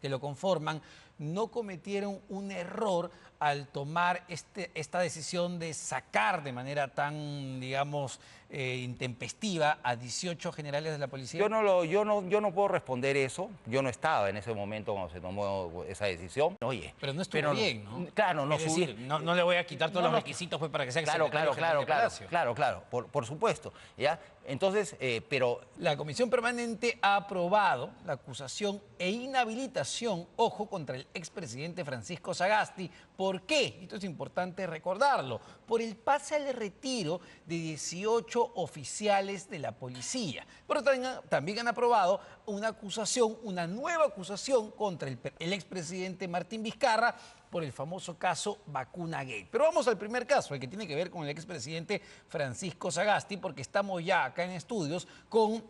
que lo conforman no cometieron un error al tomar esta decisión de sacar de manera tan, digamos, intempestiva a 18 generales de la policía? Yo no puedo responder eso. Yo no estaba en ese momento cuando se tomó esa decisión. Oye, pero no estuvo bien, ¿no? Claro, no es decir, no le voy a quitar todos los requisitos pues, para que sea claro, secretario general de Palacio. Claro, por supuesto. ¿Ya? Entonces, pero... La Comisión Permanente ha aprobado la acusación e inhabilitación, ojo, contra el expresidente Francisco Sagasti. ¿Por qué? Esto es importante recordarlo. Por el pase al retiro de 18 oficiales de la policía. Pero también han aprobado una nueva acusación contra el expresidente Martín Vizcarra por el famoso caso Vacuna Gate. Pero vamos al primer caso, el que tiene que ver con el expresidente Francisco Sagasti, porque estamos ya acá en estudios con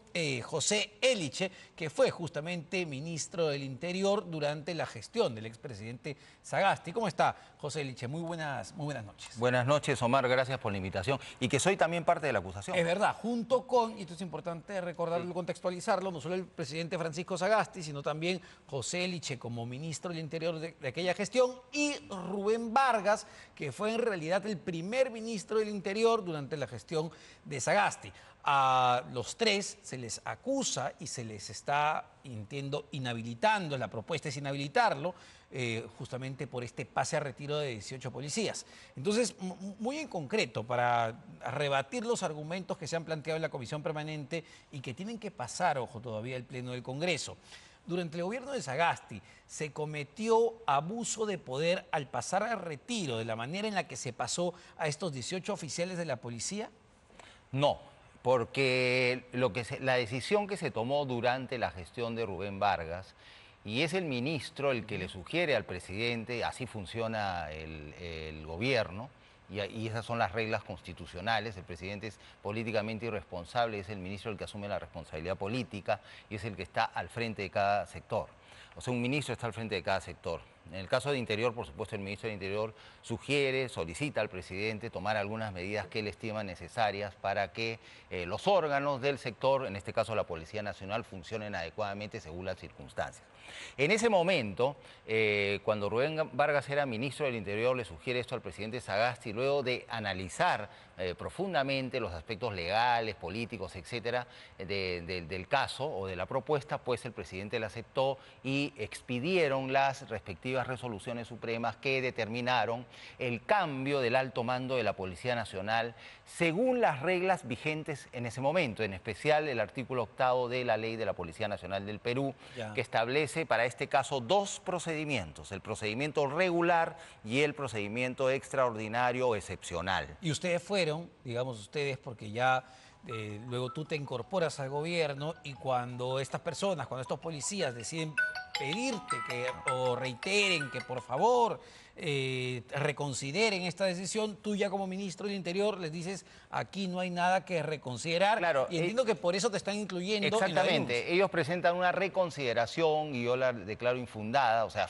José Eliche, que fue justamente ministro del Interior durante la gestión del expresidente Sagasti. ¿Cómo está, José Eliche? Muy buenas noches. Buenas noches, Omar, gracias por la invitación. Y que soy también parte de la acusación. Es verdad, junto con, y esto es importante recordarlo y contextualizarlo, no solo el presidente Francisco Sagasti, sino también José Eliche como ministro del Interior de aquella gestión, y Rubén Vargas, que fue en realidad el primer ministro del Interior durante la gestión de Sagasti. A los tres se les acusa y se les está, entiendo, inhabilitando, la propuesta es inhabilitarlo, justamente por este pase a retiro de 18 policías. Entonces, muy en concreto, para rebatir los argumentos que se han planteado en la Comisión Permanente y que tienen que pasar, ojo, todavía el Pleno del Congreso. Durante el gobierno de Sagasti se cometió abuso de poder al pasar al retiro de la manera en la que se pasó a estos 18 oficiales de la policía. No, porque la decisión que se tomó durante la gestión de Rubén Vargas, y es el ministro el que le sugiere al presidente, así funciona el gobierno, y esas son las reglas constitucionales. El presidente es políticamente irresponsable, es el ministro el que asume la responsabilidad política y es el que está al frente de cada sector. O sea, un ministro está al frente de cada sector. En el caso de Interior, por supuesto, el ministro de Interior solicita al presidente tomar algunas medidas que él estima necesarias para que los órganos del sector, en este caso la Policía Nacional, funcionen adecuadamente según las circunstancias. En ese momento, cuando Rubén Vargas era ministro del Interior, le sugiere esto al presidente Sagasti, luego de analizar profundamente los aspectos legales, políticos, etcétera, del caso o de la propuesta, pues el presidente la aceptó y expidieron las respectivas resoluciones supremas que determinaron el cambio del alto mando de la Policía Nacional según las reglas vigentes en ese momento, en especial el artículo 8º de la Ley de la Policía Nacional del Perú, que establece para este caso dos procedimientos, el procedimiento regular y el procedimiento extraordinario o excepcional. Y ustedes fueron, digamos ustedes, porque ya luego tú te incorporas al gobierno y cuando estas personas, cuando estos policías deciden pedirte o reiteren que por favor reconsideren esta decisión, tú ya como ministro del Interior les dices aquí no hay nada que reconsiderar. Claro, y entiendo que por eso te están incluyendo. Exactamente, ellos presentan una reconsideración y yo la declaro infundada, o sea,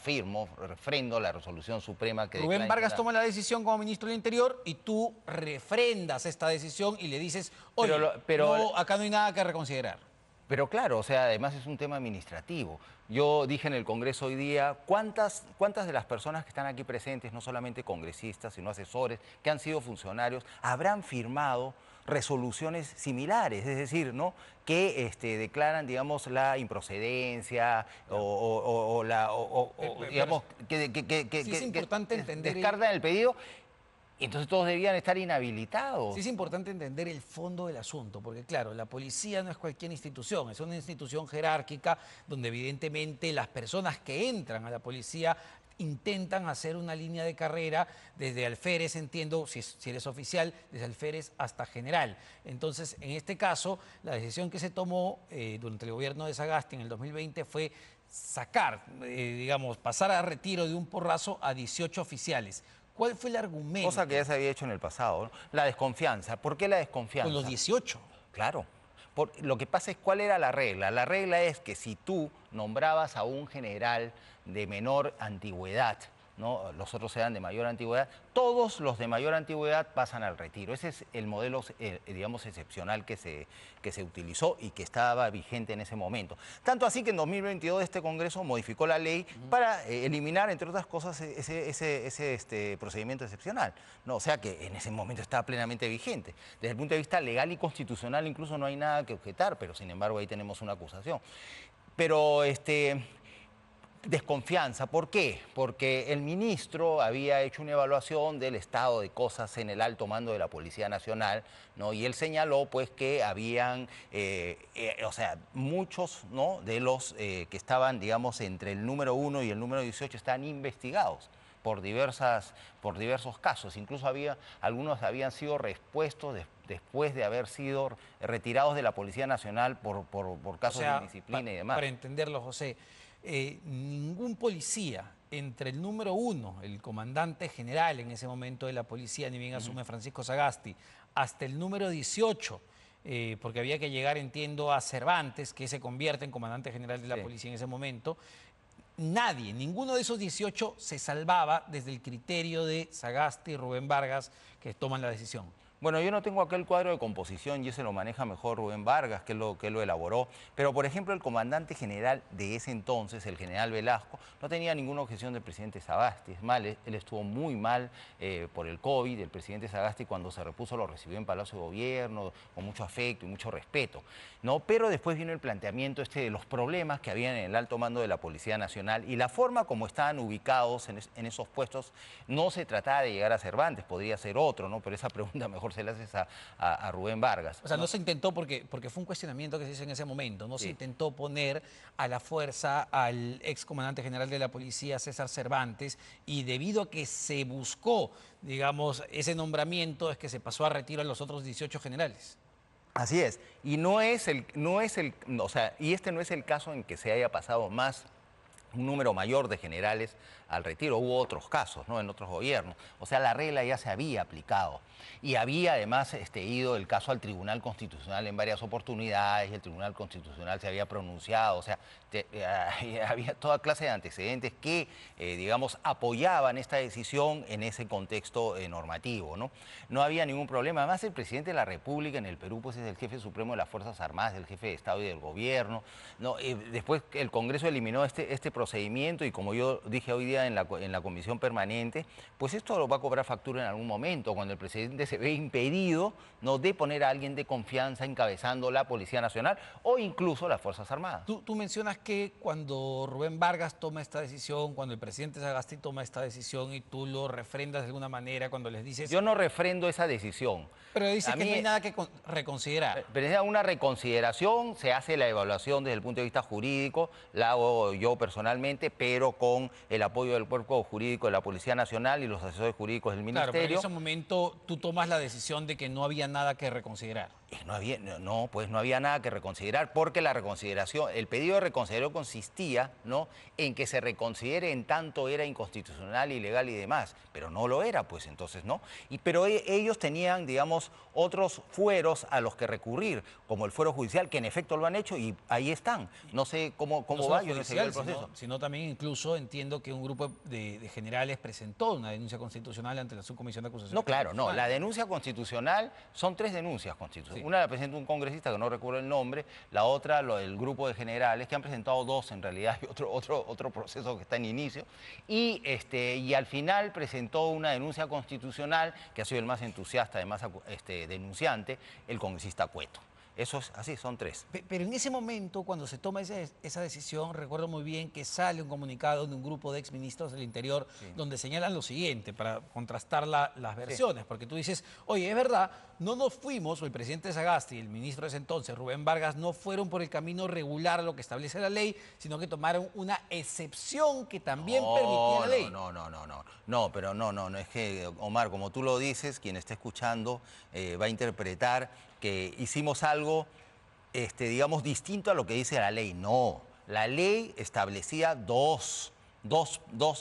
refrendo la resolución suprema que Rubén Vargas toma la decisión como ministro del Interior y tú refrendas esta decisión y le dices, oye, no, acá no hay nada que reconsiderar. Pero claro, o sea, además es un tema administrativo. Yo dije en el Congreso hoy día, ¿cuántas de las personas que están aquí presentes, no solamente congresistas, sino asesores, que han sido funcionarios, habrán firmado resoluciones similares? Es decir, ¿no?, que declaran, digamos, la improcedencia digamos, sí es importante entender descartan el pedido. Entonces todos debían estar inhabilitados. Sí es importante entender el fondo del asunto, porque claro, la policía no es cualquier institución, es una institución jerárquica donde evidentemente las personas que entran a la policía intentan hacer una línea de carrera desde alférez, entiendo, si eres oficial, desde alférez hasta general. Entonces, en este caso, la decisión que se tomó durante el gobierno de Sagasti en el 2020 fue sacar, digamos, pasar a retiro de un porrazo a 18 oficiales. ¿Cuál fue el argumento? Cosa que ya se había hecho en el pasado, ¿no? La desconfianza. ¿Por qué la desconfianza? Con los 18. Claro. Lo que pasa es, ¿cuál era la regla? La regla es que si tú nombrabas a un general de menor antigüedad, ¿no? Los otros eran de mayor antigüedad. Todos los de mayor antigüedad pasan al retiro. Ese es el modelo, digamos, excepcional que se utilizó y que estaba vigente en ese momento. Tanto así que en 2022 este Congreso modificó la ley para eliminar, entre otras cosas, ese procedimiento excepcional, ¿no? O sea que en ese momento estaba plenamente vigente. Desde el punto de vista legal y constitucional incluso no hay nada que objetar, pero sin embargo ahí tenemos una acusación. Pero desconfianza, ¿por qué? Porque el ministro había hecho una evaluación del estado de cosas en el alto mando de la Policía Nacional, ¿no? Y él señaló pues que habían, o sea, muchos, ¿no?, de los que estaban, digamos, entre el número 1 y el número 18 están investigados por diversos casos. Incluso algunos habían sido repuestos después de haber sido retirados de la Policía Nacional por casos de indisciplina y demás. Para entenderlo, José, ningún policía entre el número 1, el comandante general en ese momento de la policía, ni bien asume Francisco Sagasti, hasta el número 18, porque había que llegar, entiendo, a Cervantes, que se convierte en comandante general de la policía en ese momento. Nadie, ninguno de esos 18 se salvaba desde el criterio de Sagasti y Rubén Vargas, que toman la decisión. Bueno, yo no tengo aquel cuadro de composición y ese lo maneja mejor Rubén Vargas, que lo elaboró. Pero, por ejemplo, el comandante general de ese entonces, el general Velasco, no tenía ninguna objeción del presidente Sagasti. Es mal, él estuvo muy mal por el COVID. El presidente Sagasti, cuando se repuso, lo recibió en Palacio de Gobierno con mucho afecto y mucho respeto, ¿no? Pero después vino el planteamiento de los problemas que habían en el alto mando de la Policía Nacional y la forma como estaban ubicados en esos puestos. No se trataba de llegar a Cervantes, podría ser otro, ¿no? Pero esa pregunta mejor se la haces a Rubén Vargas. O sea, no se intentó porque fue un cuestionamiento que se hizo en ese momento. No se intentó poner a la fuerza al ex comandante general de la policía, César Cervantes, y debido a que se buscó, digamos, ese nombramiento, es que se pasó a retiro a los otros 18 generales. Así es. Y este no es el caso en que se haya pasado más un número mayor de generales al retiro. Hubo otros casos, ¿no?, en otros gobiernos. O sea, la regla ya se había aplicado. Y había además ido el caso al Tribunal Constitucional en varias oportunidades y el Tribunal Constitucional se había pronunciado. O sea, había toda clase de antecedentes que, digamos, apoyaban esta decisión en ese contexto normativo, ¿no? No había ningún problema. Además, el presidente de la República en el Perú pues es el jefe supremo de las Fuerzas Armadas, el jefe de Estado y del Gobierno, ¿no? Después el Congreso eliminó este procedimiento y, como yo dije hoy día en la comisión permanente, pues esto lo va a cobrar factura en algún momento, cuando el presidente se ve impedido, ¿no?, de poner a alguien de confianza encabezando la Policía Nacional o incluso las Fuerzas Armadas. Tú mencionas que cuando Rubén Vargas toma esta decisión, cuando el presidente Sagasti toma esta decisión y tú lo refrendas de alguna manera, cuando les dices... Yo no refrendo esa decisión. Pero dices que no hay nada que reconsiderar. Pero es una reconsideración, se hace la evaluación desde el punto de vista jurídico, la hago yo personalmente, pero con el apoyo del cuerpo jurídico de la Policía Nacional y los asesores jurídicos del Ministerio. Claro, pero en ese momento tú tomas la decisión de que no había nada que reconsiderar. Pues no había nada que reconsiderar, porque la reconsideración, el pedido de reconsideración consistía, ¿no?, en que se reconsidere en tanto era inconstitucional, ilegal y demás, pero no lo era, pues entonces no. Pero ellos tenían, digamos, otros fueros a los que recurrir, como el fuero judicial, que en efecto lo han hecho y ahí están. No sé cómo va, yo no sé el proceso. Sino también incluso entiendo que un grupo de generales presentó una denuncia constitucional ante la Subcomisión de Acusación. No, claro, no. La denuncia constitucional, son 3 denuncias constitucionales. Sí. Una la presenta un congresista que no recuerdo el nombre, la otra el grupo de generales, que han presentado 2 en realidad, y otro proceso que está en inicio, y al final presentó una denuncia constitucional, que ha sido el más entusiasta, además denunciante, el congresista Cueto. Eso es así, son 3. Pero en ese momento, cuando se toma esa decisión, recuerdo muy bien que sale un comunicado de un grupo de exministros del Interior donde señalan lo siguiente, para contrastar las versiones, porque tú dices, oye, es verdad, no nos fuimos, o el presidente Sagasti y el ministro de ese entonces, Rubén Vargas, no fueron por el camino regular a lo que establece la ley, sino que tomaron una excepción que también permitía la ley. No, es que, Omar, como tú lo dices, quien esté escuchando va a interpretar que hicimos algo, digamos, distinto a lo que dice la ley. No, la ley establecía dos,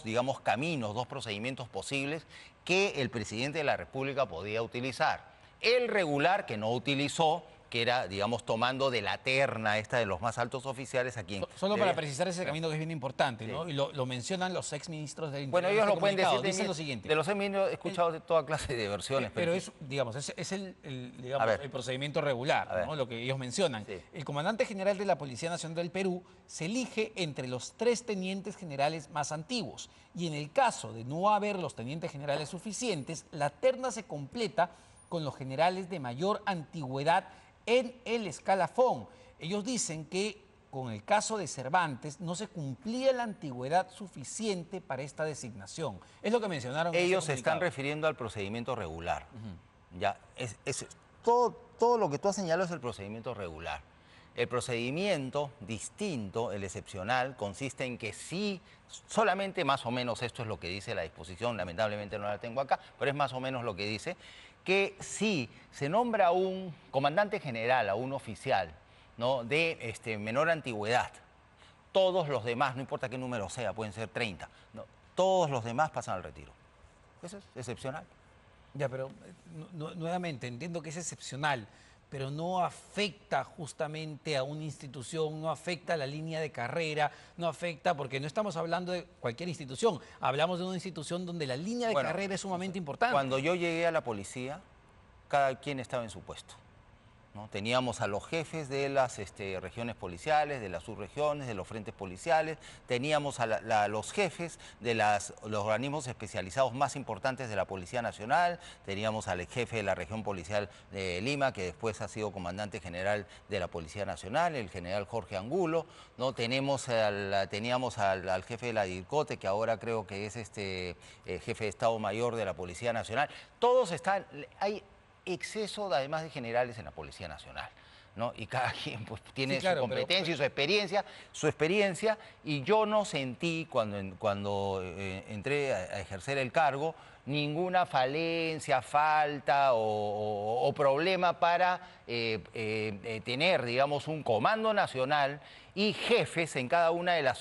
digamos, caminos, 2 procedimientos posibles que el presidente de la República podía utilizar. El regular, que no utilizó, que era, digamos, tomando de la terna esta de los más altos oficiales a quien... Solo para precisar ese camino que es bien importante, Sí. ¿no? Y lo mencionan los exministros del Bueno, Interior. ellos lo pueden decir Dicen lo siguiente. de los exministros he escuchado de toda clase de versiones. Pero es, digamos, es digamos, ver. el procedimiento regular, ¿no? Lo que ellos mencionan. Sí. El comandante general de la Policía Nacional del Perú se elige entre los 3 tenientes generales más antiguos. Y en el caso de no haber los tenientes generales suficientes, la terna se completa con los generales de mayor antigüedad en el escalafón. Ellos dicen que con el caso de Cervantes no se cumplía la antigüedad suficiente para esta designación. Es lo que mencionaron. Ellos se están refiriendo al procedimiento regular. Ya, todo lo que tú has señalado es el procedimiento regular. El procedimiento distinto, el excepcional, consiste en que sí, solamente más o menos esto es lo que dice la disposición, lamentablemente no la tengo acá, pero es más o menos lo que dice, que si se nombra a un comandante general, a un oficial, ¿no?, de menor antigüedad, todos los demás, no importa qué número sea, pueden ser 30, ¿no?, todos los demás pasan al retiro. Eso es excepcional. Ya, pero nuevamente entiendo que es excepcional, pero no afecta justamente a una institución, no afecta a la línea de carrera, no afecta, porque no estamos hablando de cualquier institución, hablamos de una institución donde la línea de carrera es sumamente importante. Cuando yo llegué a la policía, cada quien estaba en su puesto, ¿no? Teníamos a los jefes de las regiones policiales, de las subregiones, de los frentes policiales, teníamos a los jefes de los organismos especializados más importantes de la Policía Nacional, teníamos al jefe de la región policial de Lima, que después ha sido comandante general de la Policía Nacional, el general Jorge Angulo, ¿no? Teníamos al jefe de la DIRCOTE, que ahora creo que es jefe de Estado Mayor de la Policía Nacional. Todos están... Hay exceso, además de generales, en la Policía Nacional, ¿no? Y cada quien pues tiene su competencia y su experiencia, y yo no sentí cuando entré a ejercer el cargo ninguna falencia, falta o problema para tener, digamos, un comando nacional y jefes en cada una de las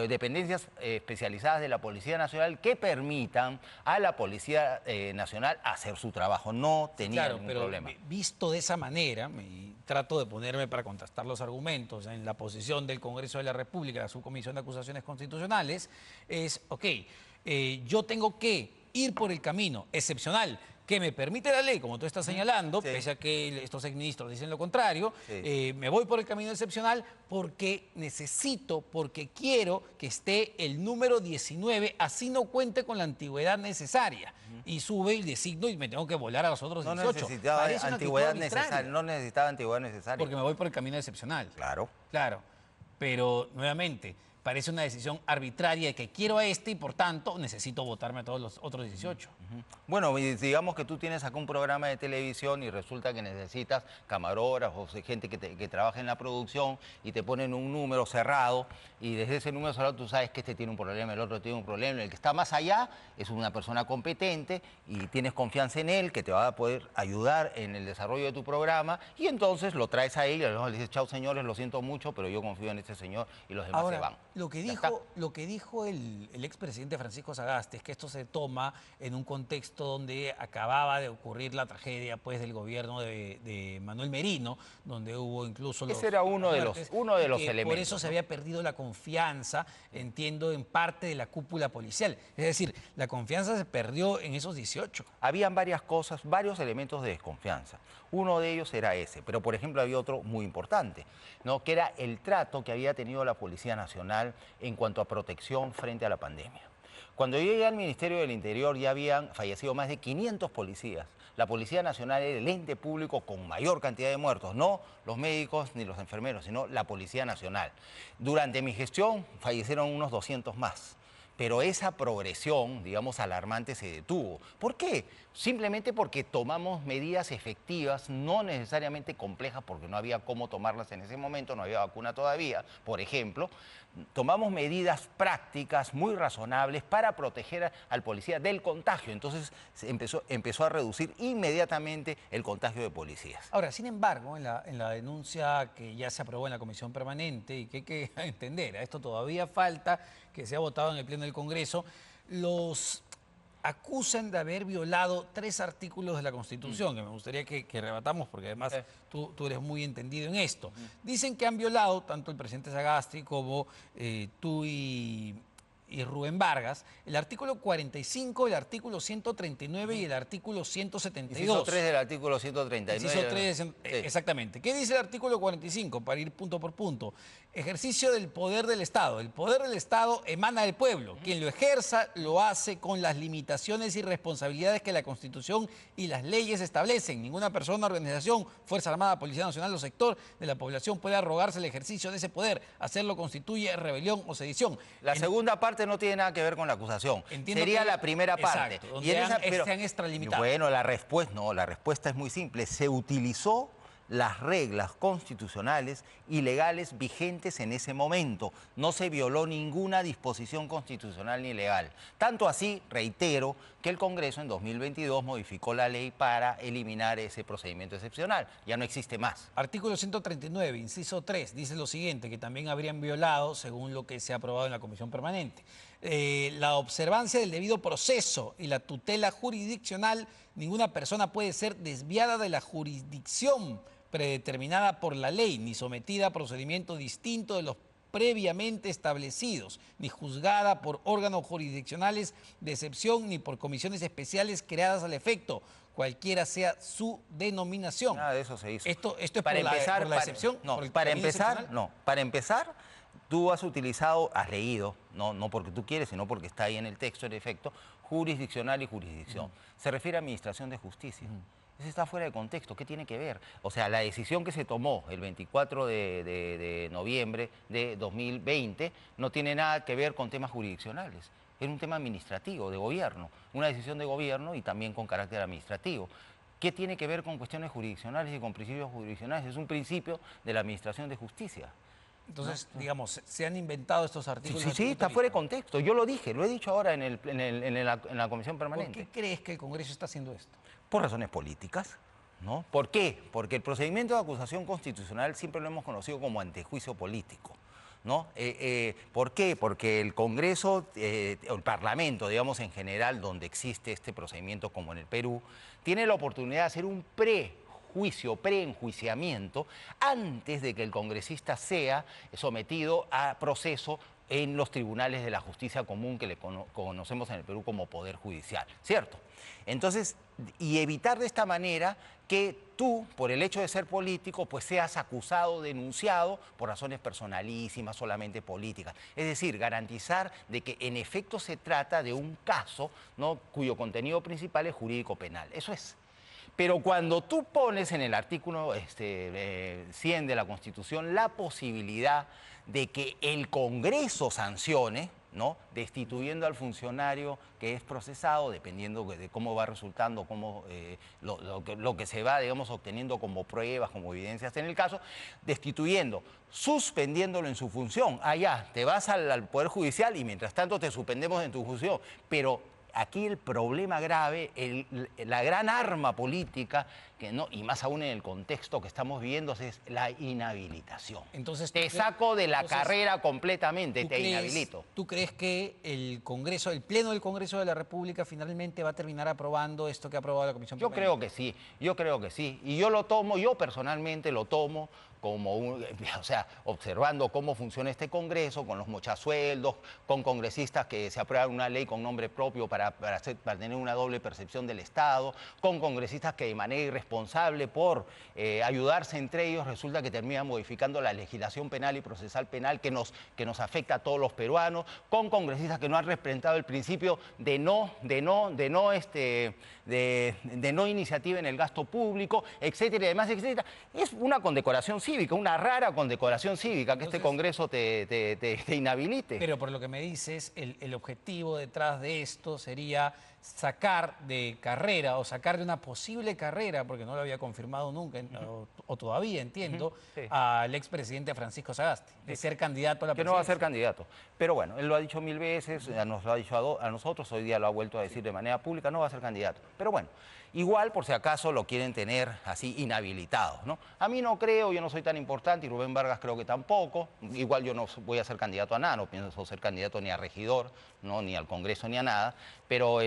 dependencias especializadas de la Policía Nacional que permitan a la Policía Nacional hacer su trabajo. No tenía ningún problema. Visto de esa manera, y trato de ponerme para contrastar los argumentos en la posición del Congreso de la República, la Subcomisión de Acusaciones Constitucionales, es, yo tengo que ir por el camino excepcional que me permite la ley, como tú estás señalando, pese a que estos exministros dicen lo contrario, me voy por el camino excepcional porque necesito, porque quiero que esté el número 19, así no cuente con la antigüedad necesaria. Y sube el designo y me tengo que volar a los otros 18. No necesitaba antigüedad necesaria. No necesitaba antigüedad necesaria. Porque me voy por el camino excepcional. Claro. Claro. Pero, nuevamente, parece una decisión arbitraria de que quiero a y por tanto necesito votarme a todos los otros 18. Bueno, digamos que tú tienes acá un programa de televisión y resulta que necesitas camarógrafos, gente que trabaja en la producción y te ponen un número cerrado y desde ese número cerrado tú sabes que este tiene un problema, el otro tiene un problema, el que está más allá es una persona competente y tienes confianza en él que te va a poder ayudar en el desarrollo de tu programa y entonces lo traes a él y le dices, chao señores, lo siento mucho, pero yo confío en este señor y los demás se van. Lo que dijo el expresidente Francisco Sagasti es que esto se toma en un contexto donde acababa de ocurrir la tragedia pues, del gobierno de Manuel Merino, donde hubo incluso Ese era uno de los elementos. Por eso se había perdido la confianza, entiendo, en parte de la cúpula policial. Es decir, la confianza se perdió en esos 18. Habían varias cosas, varios elementos de desconfianza. Uno de ellos era ese, pero por ejemplo había otro muy importante, ¿no?, que era el trato que había tenido la Policía Nacional en cuanto a protección frente a la pandemia. Cuando yo llegué al Ministerio del Interior ya habían fallecido más de 500 policías. La Policía Nacional era el ente público con mayor cantidad de muertos, no los médicos ni los enfermeros, sino la Policía Nacional. Durante mi gestión fallecieron unos 200 más. Pero esa progresión, digamos, alarmante se detuvo. ¿Por qué? Simplemente porque tomamos medidas efectivas, no necesariamente complejas, porque no había cómo tomarlas en ese momento, no había vacuna todavía, por ejemplo. Tomamos medidas prácticas muy razonables para proteger al policía del contagio. Entonces empezó a reducir inmediatamente el contagio de policías. Ahora, sin embargo, en la denuncia que ya se aprobó en la Comisión Permanente y que hay que entender, a esto todavía falta que sea votado en el Pleno del Congreso, los acusan de haber violado 3 artículos de la Constitución, que me gustaría que rebatamos, porque además tú eres muy entendido en esto. Dicen que han violado, tanto el presidente Sagasti como tú y Rubén Vargas, el artículo 45, el artículo 139 y el artículo 172. Inciso 3 del artículo 139. Inciso 3, exactamente. ¿Qué dice el artículo 45? Para ir punto por punto. Ejercicio del poder del Estado. El poder del Estado emana del pueblo. Quien lo ejerza lo hace con las limitaciones y responsabilidades que la Constitución y las leyes establecen. Ninguna persona, organización, Fuerza Armada, Policía Nacional o sector de la población puede arrogarse el ejercicio de ese poder. Hacerlo constituye rebelión o sedición. La segunda parte no tiene nada que ver con la acusación. Sería la primera parte. Exacto, donde se han extralimitado. Bueno, la respuesta es muy simple. Se utilizó las reglas constitucionales y legales vigentes en ese momento. No se violó ninguna disposición constitucional ni legal. Tanto así, reitero, que el Congreso en 2022 modificó la ley para eliminar ese procedimiento excepcional. Ya no existe más. Artículo 139, inciso 3, dice lo siguiente, que también habrían violado, según lo que se ha aprobado en la Comisión Permanente, la observancia del debido proceso y la tutela jurisdiccional. Ninguna persona puede ser desviada de la jurisdicción predeterminada por la ley, ni sometida a procedimiento distinto de los previamente establecidos, ni juzgada por órganos jurisdiccionales de excepción, ni por comisiones especiales creadas al efecto, cualquiera sea su denominación. Nada de eso se hizo. Esto es para por la excepción. No, para empezar, tú has utilizado, has leído, no porque tú quieres, sino porque está ahí en el texto, en efecto, jurisdiccional y jurisdicción. Se refiere a administración de justicia. Eso está fuera de contexto. ¿Qué tiene que ver? O sea, la decisión que se tomó el 24 de noviembre de 2020 no tiene nada que ver con temas jurisdiccionales. Era un tema administrativo, de gobierno. Una decisión de gobierno y también con carácter administrativo. ¿Qué tiene que ver con cuestiones jurisdiccionales y con principios jurisdiccionales? Es un principio de la administración de justicia. Entonces, digamos, se han inventado estos artículos. Sí, está fuera de contexto. Yo lo dije, lo he dicho ahora en la Comisión Permanente. ¿Por qué crees que el Congreso está haciendo esto? Por razones políticas, ¿no? ¿Por qué? Porque el procedimiento de acusación constitucional siempre lo hemos conocido como antejuicio político, ¿no? ¿Por qué? Porque el Congreso, el Parlamento, digamos en general, donde existe este procedimiento como en el Perú, tiene la oportunidad de hacer un preenjuiciamiento antes de que el congresista sea sometido a proceso en los tribunales de la justicia común que le conocemos en el Perú como Poder Judicial, ¿cierto? Entonces, y evitar de esta manera que tú, por el hecho de ser político, pues seas acusado, denunciado por razones personalísimas, solamente políticas. Es decir, garantizar de que en efecto se trata de un caso, ¿no?, cuyo contenido principal es jurídico penal. Eso es. Pero cuando tú pones en el artículo 100 de la Constitución la posibilidad de que el Congreso sancione, ¿no?, destituyendo al funcionario que es procesado, dependiendo de cómo va resultando, lo que se va, digamos, obteniendo como pruebas, como evidencias en el caso, destituyendo, suspendiéndolo en su función. Ya, te vas al Poder Judicial y mientras tanto te suspendemos en tu función. Pero aquí el problema grave, la gran arma política, y más aún en el contexto que estamos viviendo, es la inhabilitación. Entonces, te saco de la carrera completamente, te inhabilito. ¿Tú crees que el Congreso, el Pleno del Congreso de la República finalmente va a terminar aprobando esto que ha aprobado la Comisión Permanente? Yo creo que sí. Y yo personalmente lo tomo como observando cómo funciona este Congreso, con los mochasueldos, con congresistas que se aprueban una ley con nombre propio para tener una doble percepción del Estado, con congresistas que de manera irresponsable por ayudarse entre ellos resulta que terminan modificando la legislación penal y procesal penal que nos afecta a todos los peruanos, con congresistas que no han respetado el principio de no iniciativa en el gasto público, etcétera, y demás, etcétera. Es una condecoración cívica, una rara condecoración cívica que este Congreso te inhabilite. Pero por lo que me dices, el objetivo detrás de esto sería sacar de carrera o sacar de una posible carrera, porque no lo había confirmado nunca, o todavía entiendo, al expresidente Francisco Sagasti, de ser candidato a la presidencia. Que no va a ser candidato. Pero bueno, él lo ha dicho 1000 veces, nos lo ha dicho a nosotros, hoy día lo ha vuelto a decir de manera pública, no va a ser candidato. Pero bueno, igual por si acaso lo quieren tener así inhabilitado, ¿no? A mí no creo, yo no soy tan importante, y Rubén Vargas creo que tampoco. Igual yo no voy a ser candidato a nada, no pienso ser candidato ni a regidor, ¿no?, ni al Congreso, ni a nada. Pero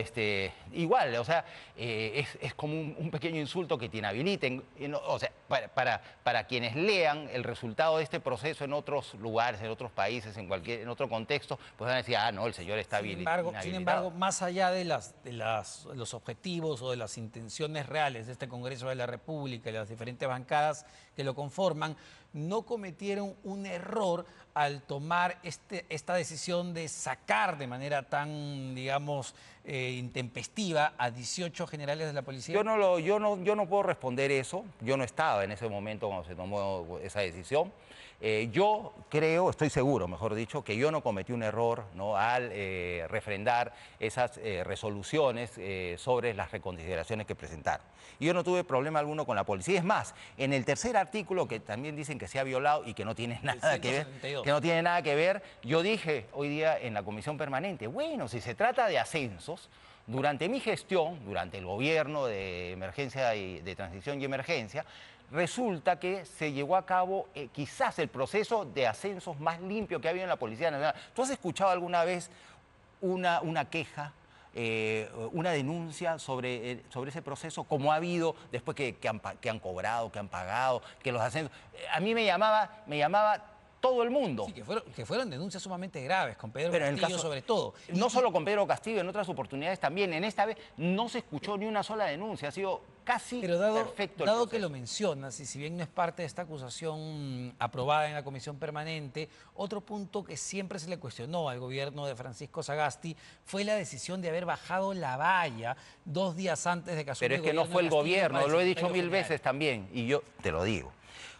igual, o sea, es como un pequeño insulto que te inhabiliten. O sea, para quienes lean el resultado de este proceso en otros lugares, en otros países, en otro contexto, pues van a decir, no, el señor está inhabilitado. Sin embargo, más allá de los objetivos o de las intenciones reales de este Congreso de la República y las diferentes bancadas que lo conforman, no cometieron un error al tomar esta decisión de sacar de manera tan, digamos, intempestiva a 18 generales de la policía. Yo no puedo responder eso. Yo no estaba en ese momento cuando se tomó esa decisión. Yo creo, estoy seguro, mejor dicho, que yo no cometí un error, ¿no?, al refrendar esas resoluciones sobre las reconsideraciones que presentaron. Y yo no tuve problema alguno con la policía. Es más, en el tercer artículo, que también dicen que se ha violado y que no tiene nada que ver, yo dije hoy día en la comisión permanente, bueno, si se trata de ascensos, durante mi gestión, durante el gobierno de emergencia y de transición y emergencia, resulta que se llevó a cabo quizás el proceso de ascensos más limpio que ha habido en la Policía Nacional. ¿Tú has escuchado alguna vez una queja, una denuncia sobre ese proceso, como ha habido después que han cobrado, que han pagado, que los ascensos? A mí me llamaba todo el mundo. Sí, que fueron denuncias sumamente graves, con Pedro Castillo sobre todo. No solo con Pedro Castillo, en otras oportunidades también. En esta vez no se escuchó ni una sola denuncia, ha sido casi perfecto el dado proceso. que lo mencionas, y si bien no es parte de esta acusación aprobada en la comisión permanente, otro punto que siempre se le cuestionó al gobierno de Francisco Sagasti fue la decisión de haber bajado la valla 2 días antes de que asumiera. Pero es que no fue el gobierno, lo he dicho 1000 veces también, y yo te lo digo.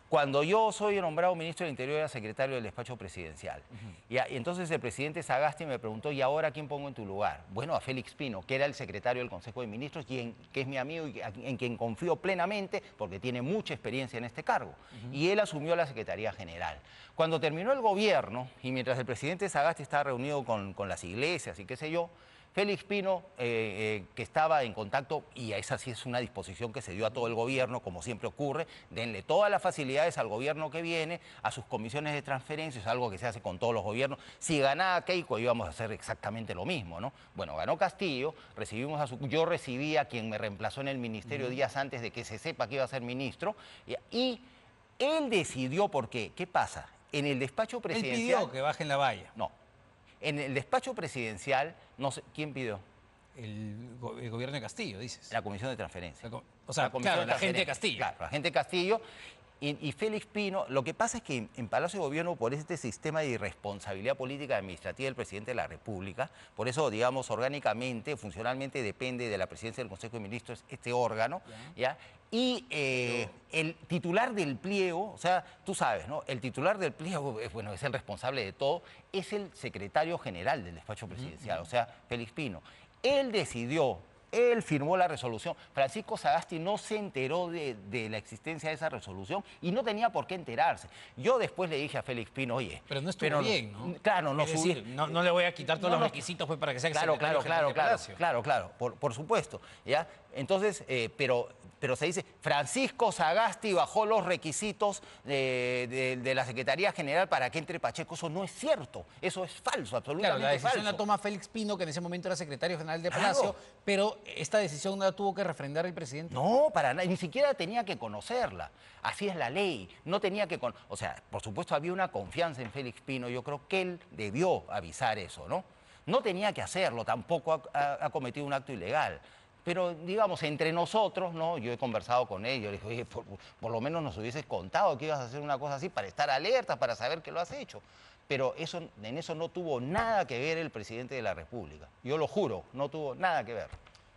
Cuando yo soy nombrado ministro del Interior, era secretario del despacho presidencial. Y entonces el presidente Sagasti me preguntó, ¿y ahora quién pongo en tu lugar? Bueno, a Félix Pino, que era el secretario del Consejo de Ministros, que es mi amigo y en quien confío plenamente porque tiene mucha experiencia en este cargo. Y él asumió la Secretaría General. Cuando terminó el gobierno, y mientras el presidente Sagasti estaba reunido con las iglesias y qué sé yo, Félix Pino, que estaba en contacto, y esa sí es una disposición que se dio a todo el gobierno, como siempre ocurre, denle todas las facilidades al gobierno que viene, a sus comisiones de transferencia, es algo que se hace con todos los gobiernos. Si ganaba Keiko, íbamos a hacer exactamente lo mismo, ¿no? Bueno, ganó Castillo, yo recibí a quien me reemplazó en el ministerio días antes de que se sepa que iba a ser ministro, y él decidió por qué. ¿Qué pasa? En el despacho presidencial... Él pidió que bajen la valla. No. En el despacho presidencial, no sé, ¿quién pidió? El gobierno de Castillo, dices. La comisión de transferencia. La gente de Castillo. Claro, la gente de Castillo. Y Félix Pino, lo que pasa es que en Palacio de Gobierno, por este sistema de irresponsabilidad política administrativa del presidente de la República, por eso, digamos, orgánicamente, funcionalmente depende de la presidencia del Consejo de Ministros este órgano, ¿ya? Y el titular del pliego, o sea, tú sabes, ¿no? El titular del pliego, bueno, es el responsable de todo, es el secretario general del despacho presidencial, o sea, Félix Pino. Él decidió, él firmó la resolución. Francisco Sagasti no se enteró de la existencia de esa resolución y no tenía por qué enterarse. Yo después le dije a Félix Pino, oye... Pero no estuvo bien, ¿no? Claro, no. Es decir, no le voy a quitar todos los requisitos pues, para que sea secretario general de Palacio. Claro, por supuesto. ¿Ya? Entonces, pero se dice, Francisco Sagasti bajó los requisitos de la Secretaría General para que entre Pacheco. Eso no es cierto, eso es falso, absolutamente falso. Claro, la decisión la toma Félix Pino, que en ese momento era secretario general de Palacio, pero esta decisión no la tuvo que refrendar el presidente. No, para nada, ni siquiera tenía que conocerla. Así es la ley, no tenía que... O sea, por supuesto había una confianza en Félix Pino, yo creo que él debió avisar eso, ¿no? No tenía que hacerlo, tampoco ha cometido un acto ilegal. Pero, digamos, entre nosotros, ¿no? Yo he conversado con él, yo le dije, oye, por lo menos nos hubieses contado que ibas a hacer una cosa así para estar alerta, para saber que lo has hecho. Pero en eso no tuvo nada que ver el presidente de la República. Yo lo juro, no tuvo nada que ver.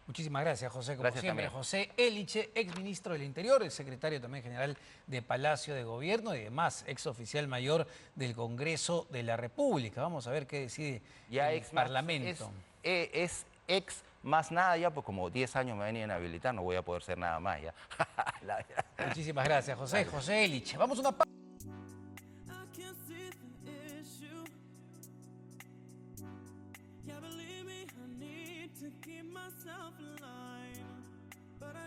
Muchísimas gracias, José. Como Gracias siempre, también. José Eliche, exministro del Interior, el secretario también general de Palacio de Gobierno y además exoficial mayor del Congreso de la República. Vamos a ver qué decide el Parlamento. Es ex más nada ya, pues como 10 años me venían a habilitar, no voy a poder ser nada más ya. Muchísimas gracias, José. José Eliche. Vamos a una pausa. Yeah, believe me, I need to keep myself alive.